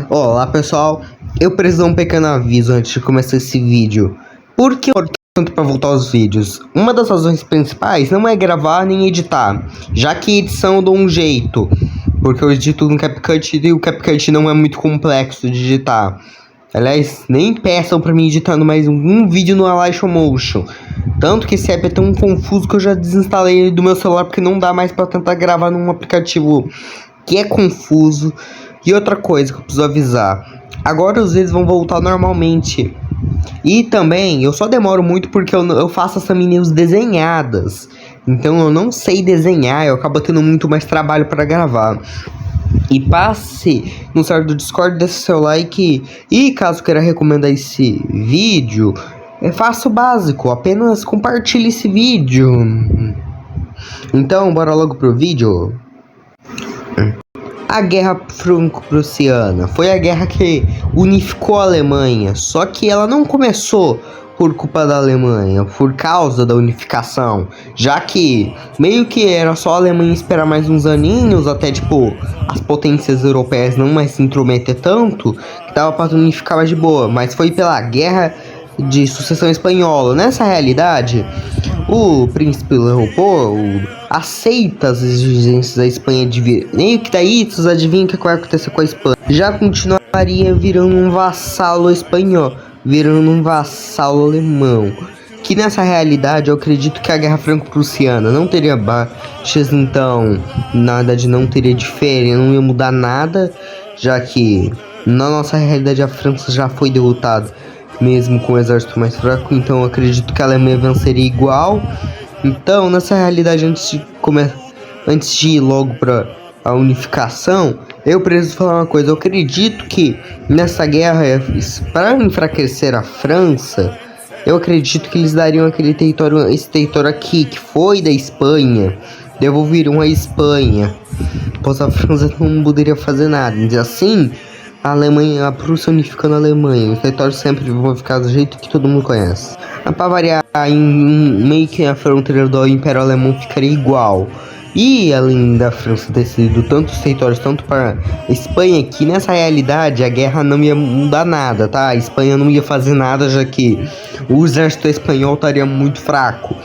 Olá pessoal, eu preciso dar um pequeno aviso antes de começar esse vídeo. Por que eu demoro tanto para voltar aos vídeos? Uma das razões principais não é gravar nem editar, já que edição eu dou um jeito, porque eu edito no CapCut e o CapCut não é muito complexo de editar. Aliás, nem peçam pra mim editando mais um vídeo no Motion. Tanto que esse app é tão confuso que eu já desinstalei ele do meu celular, porque não dá mais pra tentar gravar num aplicativo que é confuso. E outra coisa que eu preciso avisar: agora os vídeos vão voltar normalmente. E também, eu só demoro muito porque eu faço as thumbnails desenhadas. Então eu não sei desenhar, eu acabo tendo muito mais trabalho para gravar. E passe no server do Discord, deixe seu like. E caso queira recomendar esse vídeo, faça o básico, apenas compartilhe esse vídeo. Então, bora logo pro vídeo. A Guerra Franco-Prussiana foi a guerra que unificou a Alemanha, só que ela não começou por culpa da Alemanha, por causa da unificação, já que meio que era só a Alemanha esperar mais uns aninhos até tipo as potências europeias não mais se intrometer tanto, que dava para unificar mais de boa, mas foi pela Guerra de Sucessão Espanhola. Nessa realidade, o príncipe Leopoldo aceita as exigências da Espanha de vir. Meio que daí, vocês adivinham o que vai acontecer com a Espanha? Já continuaria virando um vassalo espanhol, virando um vassalo alemão. Que nessa realidade eu acredito que a Guerra Franco-Prussiana não teria baixas, então nada de não teria diferença, não ia mudar nada, já que na nossa realidade a França já foi derrotada, mesmo com o exército mais fraco, então eu acredito que a Alemanha venceria igual. Então, nessa realidade, antes de ir logo para a unificação, eu preciso falar uma coisa. Eu acredito que nessa guerra, para enfraquecer a França, eu acredito que eles dariam esse território aqui, que foi da Espanha, devolveriam a Espanha, pois a França não poderia fazer nada. E assim, a Prússia unificando a Alemanha, os territórios sempre vão ficar do jeito que todo mundo conhece. Para variar, meio que a fronteira do Império Alemão ficaria igual. E além da França ter sido tantos territórios, tanto para a Espanha, que nessa realidade a guerra não ia mudar nada, tá? A Espanha não ia fazer nada, já que o exército espanhol estaria muito fraco.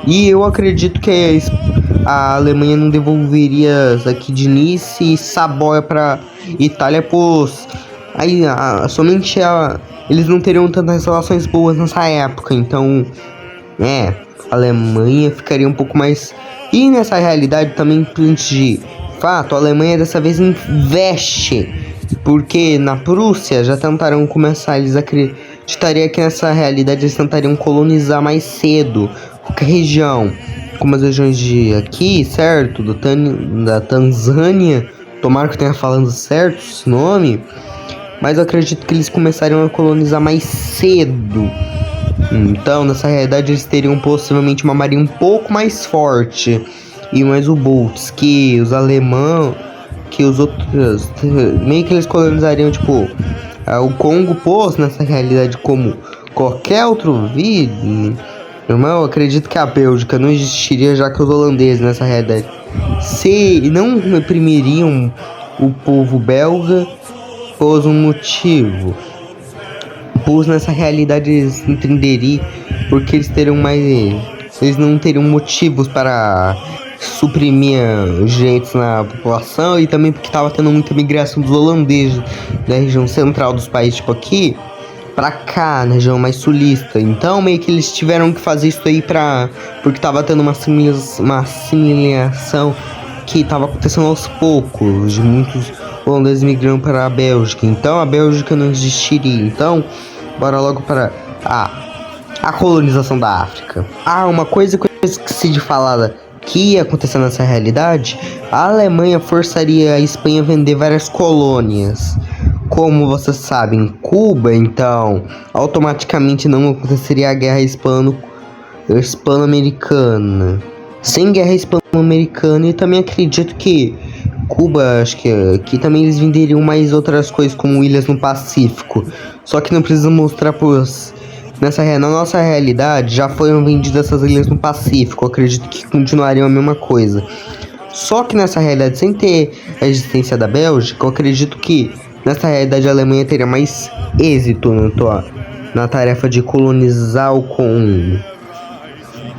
E eu acredito que a Alemanha não devolveria aqui de Nice e Saboia para Itália, pois aí somente eles não teriam tantas relações boas nessa época. Então, a Alemanha ficaria um pouco mais. E nessa realidade também, de fato, a Alemanha dessa vez investe, porque na Prússia já tentaram começar, eles acreditariam que nessa realidade eles tentariam colonizar mais cedo qualquer região, como as regiões de aqui, certo? Da Tanzânia, tomara que eu tenha falando certo esse nome, mas eu acredito que eles começariam a colonizar mais cedo. Então, nessa realidade, eles teriam possivelmente uma marinha um pouco mais forte e mais U-boats que os alemães, que os outros, meio que eles colonizariam, tipo, o Congo, pois nessa realidade, como qualquer outro vídeo, irmão, eu acredito que a Bélgica não existiria, já que os holandeses nessa realidade se não reprimiriam o povo belga por um motivo. Pois nessa realidade eles entenderiam porque eles não teriam motivos para suprimir os direitos na população, e também porque estava tendo muita migração dos holandeses da região central dos países, tipo aqui, pra cá, na região mais sulista. Então meio que eles tiveram que fazer isso aí porque estava tendo uma assimilação que estava acontecendo aos poucos, de muitos holandeses migrando para a Bélgica. Então a Bélgica não existiria. Então bora logo para a colonização da África. Uma coisa que eu esqueci de falar que ia acontecer nessa realidade: a Alemanha forçaria a Espanha a vender várias colônias. Como vocês sabem, Cuba, então automaticamente não aconteceria a guerra hispano-americana. Sem guerra hispano-americana, e também acredito que Cuba, acho que aqui também eles venderiam mais outras coisas como ilhas no Pacífico. Só que não precisa mostrar, pois na nossa realidade já foram vendidas essas ilhas no Pacífico. Eu acredito que continuariam a mesma coisa. Só que nessa realidade, sem ter a existência da Bélgica, eu acredito que nessa realidade a Alemanha teria mais êxito na tarefa de colonizar o Congo.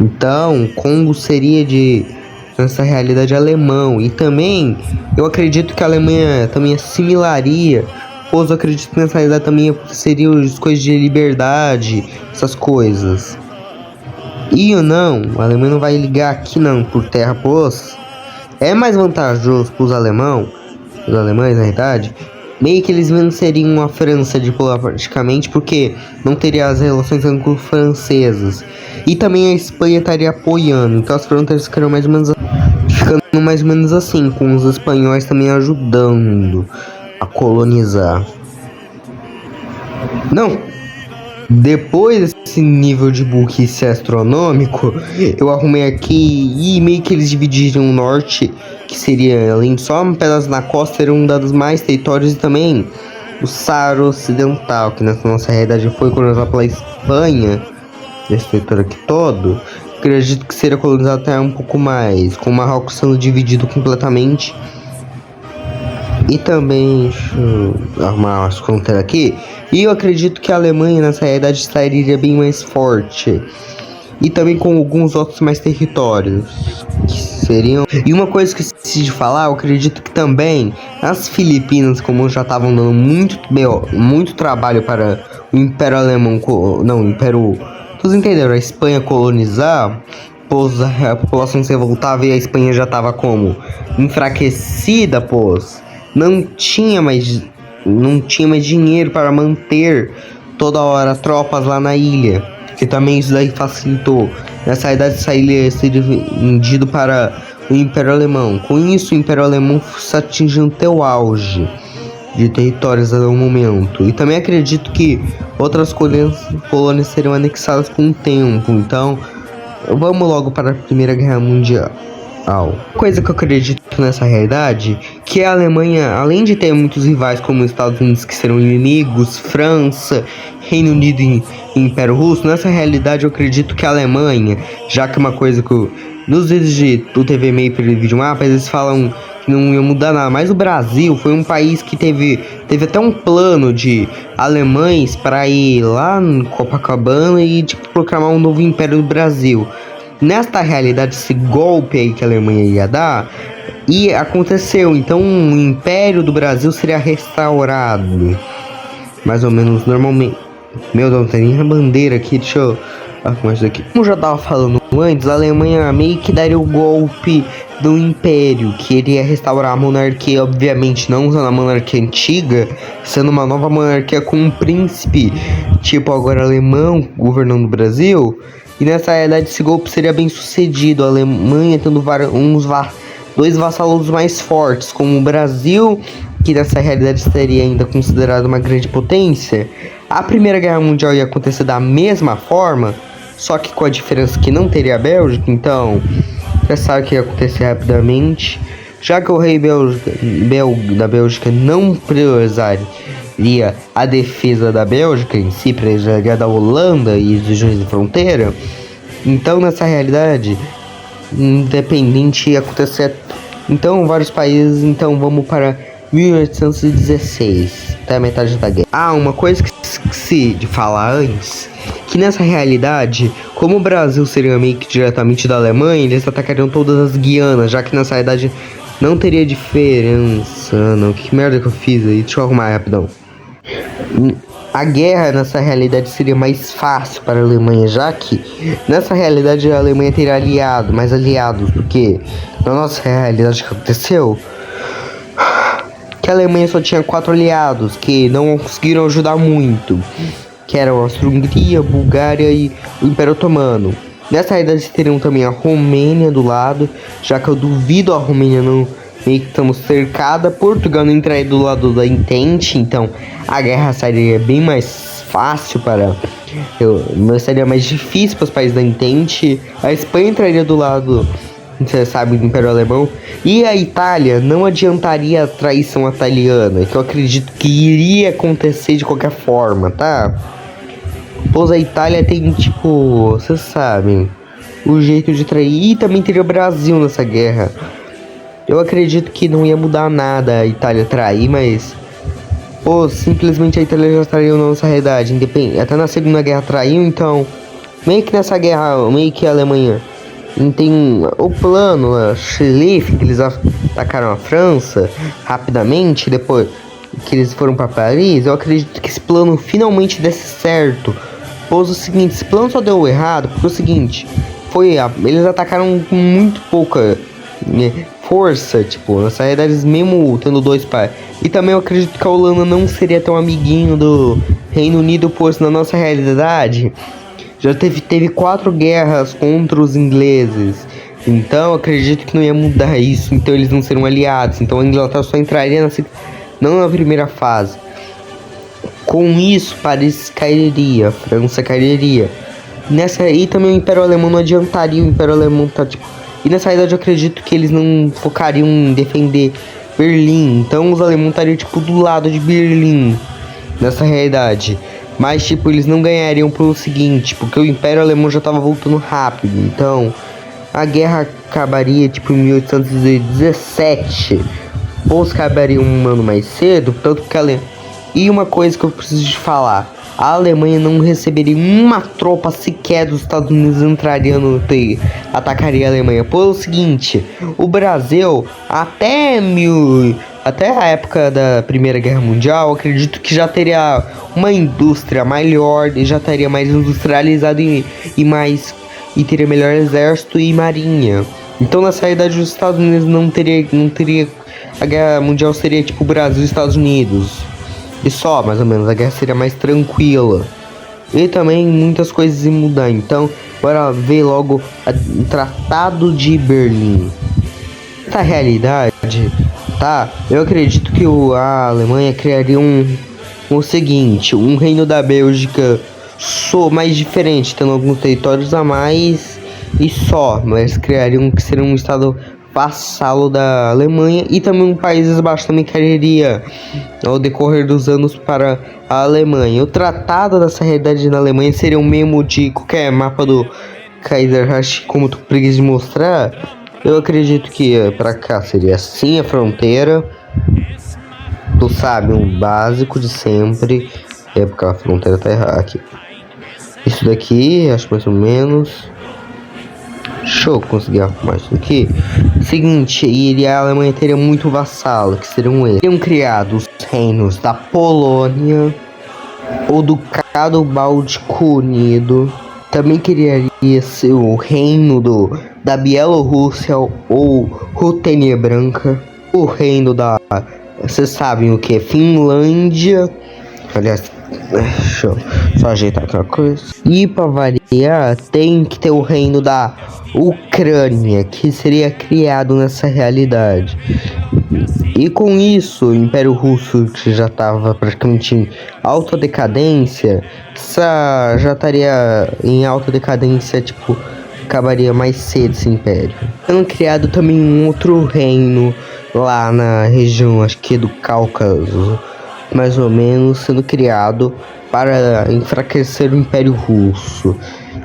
Então, Congo seria nessa realidade alemão. E também, eu acredito que a Alemanha também assimilaria, pois eu acredito que nessa realidade também seriam as coisas de liberdade, essas coisas. E ou não, a Alemanha não vai ligar aqui não, por terra, pois é mais vantajoso para os alemães na verdade, meio que eles venceriam a França diplomaticamente, porque não teria as relações anglo-francesas. E também a Espanha estaria apoiando, então as fronteiras ficariam ficando mais ou menos assim, com os espanhóis também ajudando a colonizar. Não! Depois desse nível de burrice astronômico, eu arrumei aqui e meio que eles dividiriam o norte, que seria além de só um pedaço na costa, seriam dados mais territórios, e também o Saara Ocidental, que nessa nossa realidade foi colonizado pela Espanha, esse território aqui todo. Acredito que seria colonizado até um pouco mais, com o Marrocos sendo dividido completamente. E também, deixa eu arrumar as fronteiras aqui. E eu acredito que a Alemanha nessa realidade estaria bem mais forte. E também com alguns outros mais territórios. Que seriam... E uma coisa que eu esqueci de falar, eu acredito que também as Filipinas, como já estavam dando muito trabalho para o Império Alemão... Não, o Império... Vocês entenderam? A Espanha colonizar... Pois a população se revoltava e a Espanha já estava como? Enfraquecida, pois... Não tinha mais dinheiro para manter toda hora tropas lá na ilha. Que também isso daí facilitou. Nessa idade essa ilha seria vendido para o Império Alemão. Com isso o Império Alemão se atingindo até o auge de territórios no momento. E também acredito que outras colônias seriam anexadas com o tempo. Então vamos logo para a Primeira Guerra Mundial. Coisa que eu acredito nessa realidade, que a Alemanha, além de ter muitos rivais como os Estados Unidos, que serão inimigos, França, Reino Unido e Império Russo, nessa realidade eu acredito que a Alemanha, já que uma coisa que nos vídeos do TV Maper e Vídeo Mapa, eles falam que não ia mudar nada, mas o Brasil foi um país que teve até um plano de alemães para ir lá no Copacabana e tipo, proclamar um novo Império do Brasil. Nesta realidade, esse golpe aí que a Alemanha ia dar, e aconteceu. Então o Império do Brasil seria restaurado, mais ou menos normalmente. Meu Deus, não tem nem a bandeira aqui, deixa eu arrumar isso aqui. Como eu já tava falando antes, a Alemanha meio que daria o golpe do Império, que iria restaurar a monarquia, obviamente não usando a monarquia antiga, sendo uma nova monarquia com um príncipe, tipo agora alemão, governando o Brasil. E nessa realidade esse golpe seria bem sucedido, a Alemanha tendo dois vassalos mais fortes, como o Brasil, que nessa realidade seria ainda considerado uma grande potência. A Primeira Guerra Mundial ia acontecer da mesma forma, só que com a diferença que não teria a Bélgica, então já sabe que ia acontecer rapidamente. Já que o rei da Bélgica não priorizaria a defesa da Bélgica em si, precisaria da Holanda e dos regiões de fronteira. Então nessa realidade, independente ia acontecer. Então vários países, então vamos para 1816, até a metade da guerra. Uma coisa que esqueci de falar antes, que nessa realidade, como o Brasil seria meio que diretamente da Alemanha, eles atacariam todas as Guianas, já que nessa realidade não teria diferença. Não, que merda que eu fiz aí, deixa eu arrumar rapidão. A guerra nessa realidade seria mais fácil para a Alemanha, já que nessa realidade a Alemanha teria mais aliados, porque na nossa realidade que aconteceu, que a Alemanha só tinha 4 aliados que não conseguiram ajudar muito, que eram a Áustria-Hungria, Bulgária e o Império Otomano. Nessa realidade teriam também a Romênia do lado, já que eu duvido a Romênia não... Meio que estamos cercada, Portugal não entraria do lado da Entente, então a guerra seria bem mais fácil seria mais difícil para os países da Entente. A Espanha entraria do lado, você sabe, do Império Alemão. E a Itália não adiantaria a traição italiana, que eu acredito que iria acontecer de qualquer forma, tá? Pois a Itália tem, tipo, vocês sabem, o jeito de trair. E também teria o Brasil nessa guerra. Eu acredito que não ia mudar nada a Itália trair, mas... Pô, simplesmente a Itália já traiu na nossa realidade. Até na Segunda Guerra traiu, então... Meio que nessa guerra, meio que a Alemanha... Tem o plano, a Schlieffen, que eles atacaram a França rapidamente, depois que eles foram para Paris. Eu acredito que esse plano finalmente desse certo. Pois o seguinte, esse plano só deu errado porque o seguinte, eles atacaram com muito pouca força, tipo, nessa realidade, mesmo tendo dois pais. E também eu acredito que a Holanda não seria tão amiguinho do Reino Unido, pois na nossa realidade já teve 4 guerras contra os ingleses. Então eu acredito que não ia mudar isso. Então eles não seriam aliados. Então a Inglaterra só entraria não na primeira fase. Com isso, Paris cairia, França cairia. Nessa aí também o Império Alemão não adiantaria. O Império Alemão tá tipo... E nessa realidade eu acredito que eles não focariam em defender Berlim. Então os alemães estariam tipo do lado de Berlim. Nessa realidade. Mas, tipo, eles não ganhariam pelo seguinte, porque o Império Alemão já tava voltando rápido. Então, a guerra acabaria, tipo, em 1817. Ou acabaria um ano mais cedo, tanto que E uma coisa que eu preciso de falar. A Alemanha não receberia uma tropa sequer dos Estados Unidos entraria atacaria a Alemanha. Pelo seguinte, o Brasil, até a época da Primeira Guerra Mundial, acredito que já teria uma indústria maior e já estaria mais industrializado e teria melhor exército e marinha. Então na realidade os Estados Unidos não teria a Guerra Mundial seria tipo Brasil e Estados Unidos. E só, mais ou menos, a guerra seria mais tranquila. E também muitas coisas iam mudar. Então, bora ver logo o Tratado de Berlim. Na realidade, tá? Eu acredito que a Alemanha criaria o seguinte, um reino da Bélgica mais diferente, tendo alguns territórios a mais e só, mas criariam que seria um estado vassalo da Alemanha, e também um Países Baixos também cairia ao decorrer dos anos para a Alemanha. O tratado dessa realidade na Alemanha seria o mesmo de qualquer mapa do Kaiser Reich, como tu preguiça de mostrar. Eu acredito que para cá seria assim a fronteira. Tu sabe, um básico de sempre. É porque a fronteira tá errada aqui. Isso daqui, acho mais ou menos. Deixa eu conseguir arrumar isso aqui. Seguinte, a Alemanha teria muito vassalo, que seriam eles. Seriam criados os reinos da Polônia, o Ducado Báltico Unido. Também criaria ser o reino da Bielorrússia ou Rutênia Branca. O reino da... Vocês sabem o que? Finlândia. Aliás, deixa eu só ajeitar aquela coisa. E pra variar, tem que ter o reino da Ucrânia, que seria criado nessa realidade. E com isso, o Império Russo, que já estava praticamente em alta decadência, já estaria em alta decadência, tipo, acabaria mais cedo esse império. Sendo criado também um outro reino lá na região, acho que do Cáucaso, mais ou menos, sendo criado para enfraquecer o Império Russo.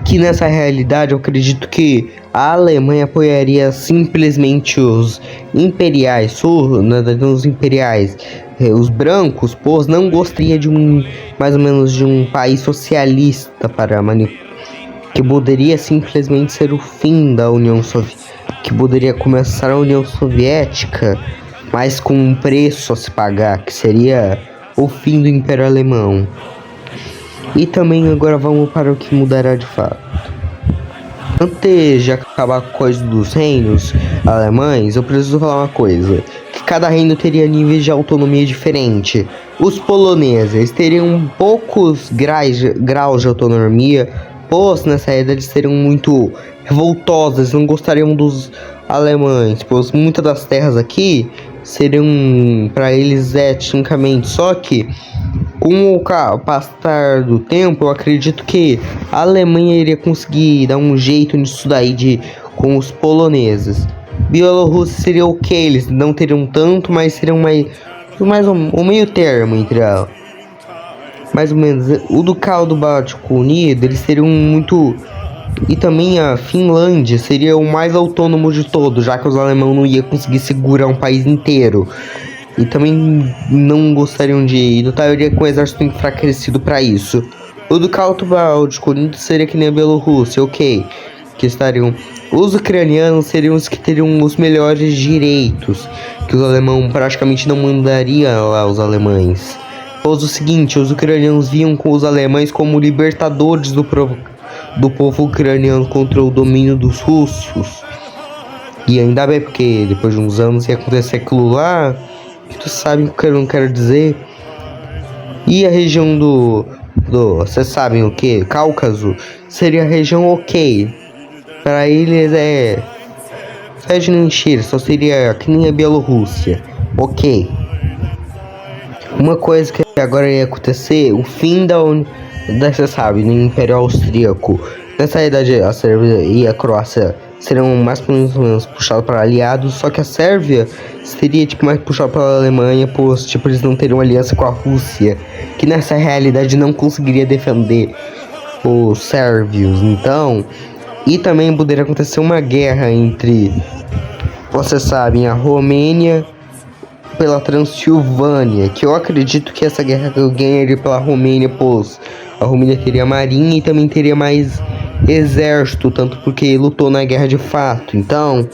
Que nessa realidade eu acredito que a Alemanha apoiaria simplesmente os imperiais, os imperiais, os brancos, pois não gostaria de mais ou menos de um país socialista para que poderia simplesmente ser o fim da União Soviética, que poderia começar a União Soviética, mas com um preço a se pagar, que seria o fim do Império Alemão. E também agora vamos para o que mudará de fato. Antes de acabar com a coisa dos reinos alemães, eu preciso falar uma coisa. Que cada reino teria níveis de autonomia diferente. Os poloneses teriam poucos graus de autonomia, pois nessa era eles seriam muito revoltosos, não gostariam dos alemães, pois muitas das terras aqui seriam para eles etnicamente. Só que com o passar do tempo, eu acredito que a Alemanha iria conseguir dar um jeito nisso daí com os poloneses. Bielorrússia seria o que? Eles não teriam tanto, mas seriam mais um meio termo entre ela. Mais ou menos. O Ducado Báltico Unido, eles seriam muito E também a Finlândia seria o mais autônomo de todos, já que os alemães não iam conseguir segurar um país inteiro. E também não gostariam de lutar com o exército enfraquecido para isso. O Ducado Báltico seria que nem a Bielorrússia, ok. Que estariam. Os ucranianos seriam os que teriam os melhores direitos, que os alemães praticamente não mandariam lá os alemães. Pois o seguinte, os ucranianos viam com os alemães como libertadores do povo ucraniano contra o domínio dos russos. E ainda bem, porque depois de uns anos ia acontecer aquilo lá, tu sabe o que eu não quero dizer. E a região vocês sabem o que? Cáucaso seria a região ok. Para eles só de não encher, só seria que nem a Bielorrússia. Ok. Uma coisa que agora ia acontecer, o fim você sabe, no Império Austríaco. Nessa idade, a Sérvia e a Croácia seriam mais ou menos puxados para aliados, só que a Sérvia seria tipo mais puxada pela Alemanha, pois tipo eles não teriam aliança com a Rússia, que nessa realidade não conseguiria defender os sérvios. Então, e também poderia acontecer uma guerra entre, vocês sabem, a Romênia pela Transilvânia, que eu acredito que essa guerra eu ganharia pela Romênia, pois a Romênia teria marinha e também teria mais exército, tanto porque lutou na guerra de fato. Então,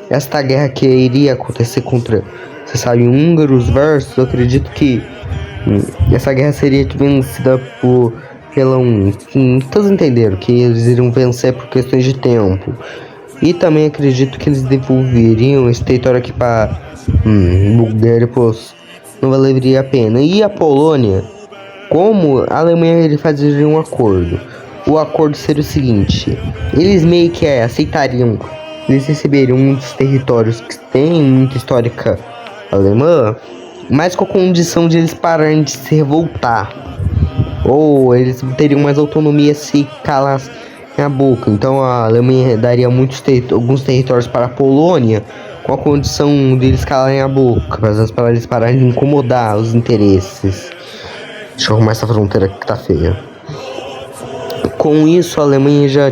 esta guerra que iria acontecer contra, você sabe, húngaros versus, eu acredito que essa guerra seria vencida todos entenderam que eles iriam vencer por questões de tempo. E também acredito que eles devolveriam esse território aqui para Bulgária, pois não valeria a pena. E a Polônia, como a Alemanha ele fazer um acordo. O acordo seria o seguinte: eles meio que aceitariam, eles receberiam muitos territórios que têm muita histórica alemã, mas com a condição de eles pararem de se revoltar, ou eles teriam mais autonomia se calassem a boca. Então a Alemanha daria alguns territórios para a Polônia, com a condição de eles calarem a boca, para eles pararem de incomodar os interesses. Deixa eu arrumar essa fronteira que tá feia. Com isso, a Alemanha já,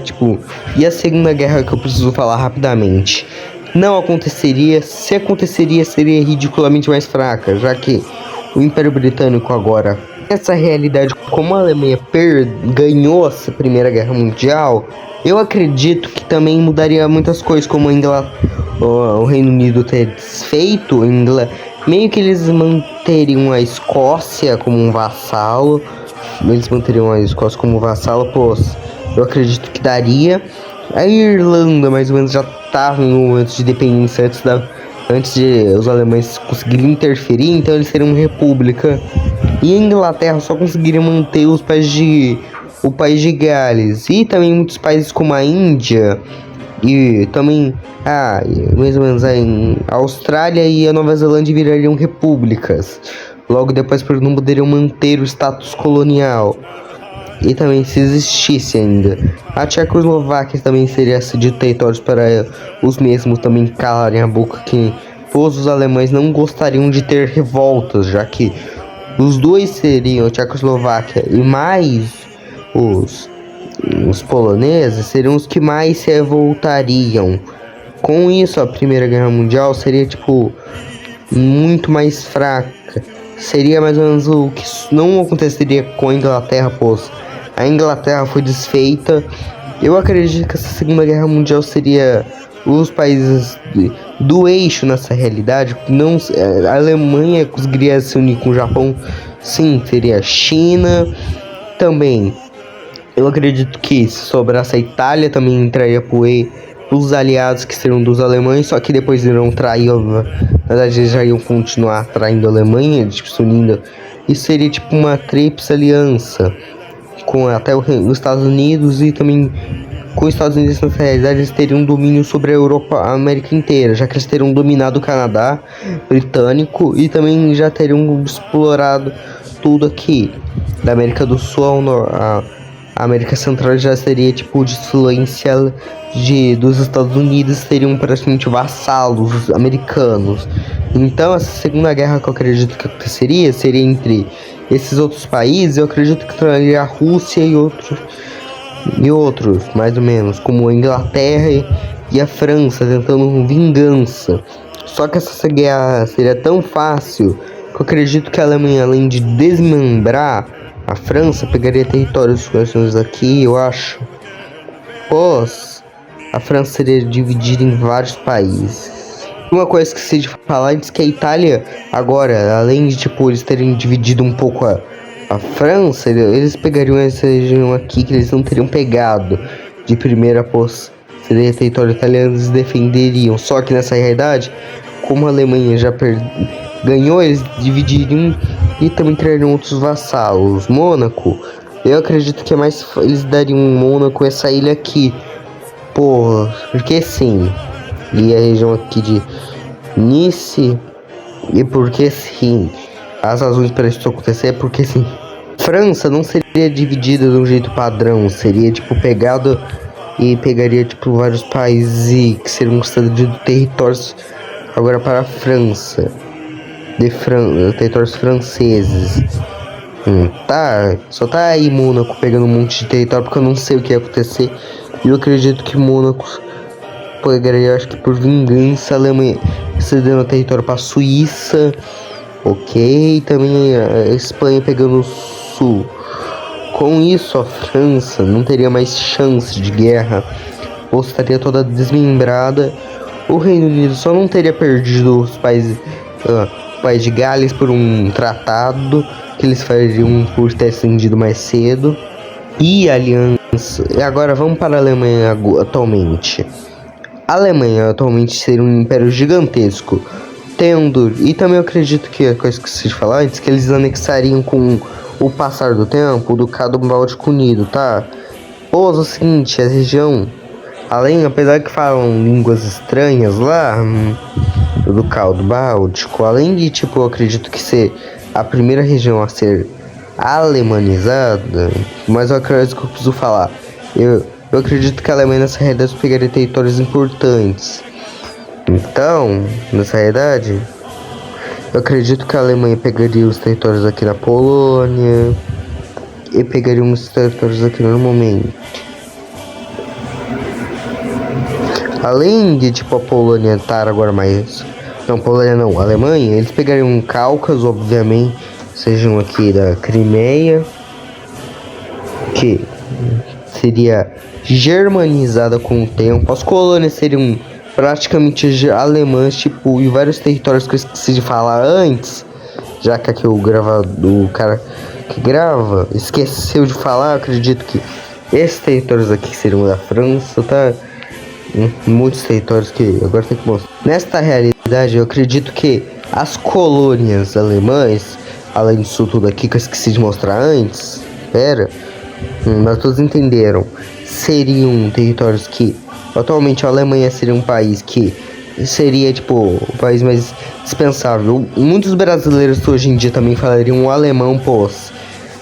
e a Segunda Guerra, que eu preciso falar rapidamente, não aconteceria. Se aconteceria, seria ridiculamente mais fraca, já que o Império Britânico agora, essa realidade, como a Alemanha ganhou essa Primeira Guerra Mundial, eu acredito que também mudaria muitas coisas, como o Reino Unido ter desfeito, meio que eles manteriam a Escócia como um vassalo. Pois eu acredito que daria. A Irlanda mais ou menos já estava em um momento de dependência antes de os alemães conseguirem interferir, então eles seriam uma república. E a Inglaterra só conseguiria manter o país de Gales. E também muitos países como a Índia e também mais ou menos a Austrália e a Nova Zelândia virariam repúblicas. Logo depois, porque não poderiam manter o status colonial. E também, se existisse ainda, a Tchecoslováquia também seria cedido territórios para os mesmos também calarem a boca, que todos os alemães não gostariam de ter revoltas, já que os dois seriam, a Tchecoslováquia e mais os poloneses, seriam os que mais se revoltariam. Com isso, a Primeira Guerra Mundial seria, muito mais fraca. Seria mais ou menos o que não aconteceria com a Inglaterra, pois a Inglaterra foi desfeita. Eu acredito que essa Segunda Guerra Mundial seria os países do eixo nessa realidade. Não, a Alemanha conseguiria se unir com o Japão, sim, seria a China também. Eu acredito que se sobrasse a Itália também entraria os aliados que seriam dos alemães, só que depois irão trair, na verdade eles já iam continuar traindo a Alemanha, se unindo. Isso seria uma tríplice aliança com até os Estados Unidos, e também com os Estados Unidos nessa realidade eles teriam domínio sobre a Europa, a América inteira, já que eles teriam dominado o Canadá britânico e também já teriam explorado tudo aqui da América do Sul a América Central. Já seria de influência dos Estados Unidos, seriam praticamente vassalos americanos. Então essa Segunda Guerra que eu acredito que aconteceria seria entre esses outros países. Eu acredito que traria a Rússia e outros e outros, mais ou menos, como a Inglaterra e a França tentando vingança. Só que essa guerra seria tão fácil que eu acredito que a Alemanha, além de desmembrar a França, pegaria territórios aqui, eu acho. Pois a França seria dividida em vários países. Uma coisa que esqueci de falar antes, que a Itália agora, além de tipo eles terem dividido um pouco a França, eles pegariam essa região aqui que eles não teriam pegado de primeira, pois seria território italiano, eles defenderiam. Só que nessa realidade, como a Alemanha já ganhou, eles dividiriam e também criariam outros vassalos. Mônaco, eu acredito que é mais, eles dariam Mônaco essa ilha aqui, pô, porque sim. E a região aqui de Nice, e porque sim. As razões para isso acontecer é porque sim. França não seria dividida de um jeito padrão, seria tipo pegado e pegaria tipo vários países que seriam cedidos territórios agora para a França, territórios franceses. Tá, só tá aí Mônaco pegando um monte de território porque eu não sei o que ia acontecer. E eu acredito que Mônaco pegaria, acho que por vingança, a Alemanha cedendo território para a Suíça. Ok, também a Espanha pegando o sul. Com isso, a França não teria mais chance de guerra, ou estaria toda desmembrada. O Reino Unido só não teria perdido os países, o país de Gales por um tratado que eles fariam por ter acendido mais cedo. E a aliança. E agora vamos para a Alemanha atualmente. A Alemanha atualmente seria um império gigantesco, tendo, e também eu acredito que a coisa que eu esqueci de falar antes, que eles anexariam com o passar do tempo o Ducado Báltico Unido, tá? Pois é o seguinte, a região, além, apesar que falam línguas estranhas lá, do Ducado Báltico, além de, tipo, eu acredito que ser a primeira região a ser alemanizada, mas eu acredito que eu preciso falar, eu acredito que a Alemanha nessa realidade pegaria territórios importantes. Então, nessa realidade, eu acredito que a Alemanha pegaria os territórios aqui na Polônia e pegaria uns territórios aqui normalmente. Além de, tipo, a Polônia estar agora mais... Não, Polônia não, a Alemanha, eles pegariam um Cáucaso, obviamente, sejam aqui da Crimeia, que seria germanizada com o tempo. As colônias seriam praticamente alemãs, tipo, e vários territórios que eu esqueci de falar antes, já que aqui o cara que grava esqueceu de falar. Eu acredito que esses territórios aqui seriam da França, tá? Muitos territórios que agora tem que mostrar. Nesta realidade, eu acredito que as colônias alemãs, além disso tudo aqui que eu esqueci de mostrar antes, mas todos entenderam, seriam territórios que atualmente a Alemanha seria um país que seria tipo o país mais dispensável. Muitos brasileiros hoje em dia também falariam o alemão, pois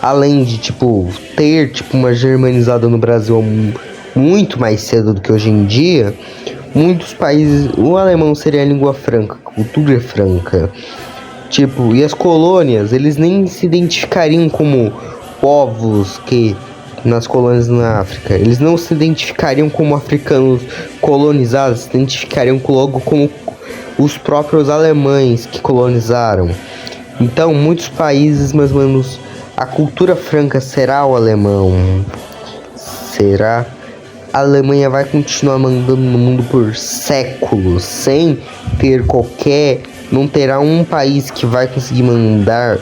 além de tipo ter tipo uma germanizada no Brasil muito mais cedo do que hoje em dia, muitos países o alemão seria a língua franca, a cultura franca. Tipo, e as colônias, eles nem se identificariam como povos que nas colônias na África. Eles não se identificariam como africanos colonizados, se identificariam logo como os próprios alemães que colonizaram. Então, muitos países, mais ou menos, a cultura franca será o alemão. Será? A Alemanha vai continuar mandando no mundo por séculos, sem ter qualquer... Não terá um país que vai conseguir mandar,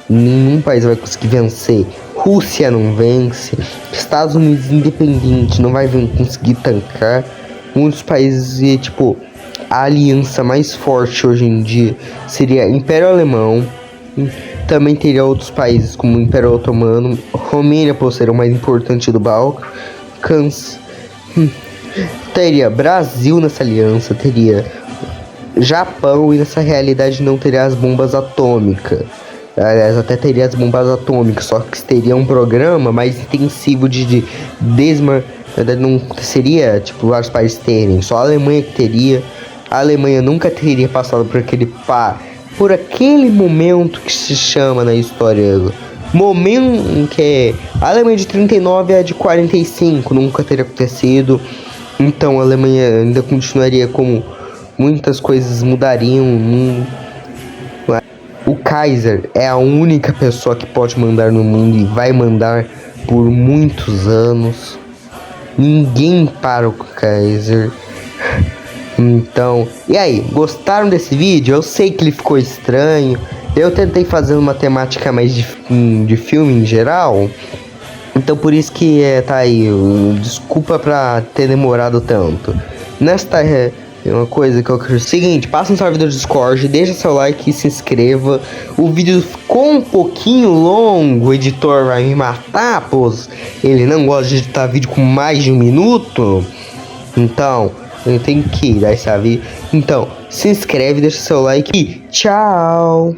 nenhum país vai conseguir vencer. Rússia não vence, Estados Unidos independente não vai conseguir tancar. Muitos países, e tipo, a aliança mais forte hoje em dia seria Império Alemão. Também teria outros países como o Império Otomano, Romênia por ser o mais importante do Balcãs. Teria Brasil nessa aliança, teria Japão, e nessa realidade não teria as bombas atômicas. Aliás, até teria as bombas atômicas, só que teria um programa mais intensivo de Na verdade, não seria, tipo, vários países terem, só a Alemanha que teria. A Alemanha nunca teria passado por aquele momento que se chama na história momento que a Alemanha de 39 é a de 45, nunca teria acontecido. Então a Alemanha ainda continuaria como muitas coisas mudariam. O Kaiser é a única pessoa que pode mandar no mundo e vai mandar por muitos anos. Ninguém para o Kaiser. Então, e aí, gostaram desse vídeo? Eu sei que ele ficou estranho. Eu tentei fazer uma temática mais de filme em geral. Então por isso que tá aí. Desculpa pra ter demorado tanto. Nesta uma coisa que eu quero. Seguinte, passa no servidor do Discord, deixa seu like e se inscreva. O vídeo ficou um pouquinho longo, o editor vai me matar, pois ele não gosta de editar vídeo com mais de 1 minuto. Então, eu tenho que dar esse aviso. Então, se inscreve, deixa seu like e tchau!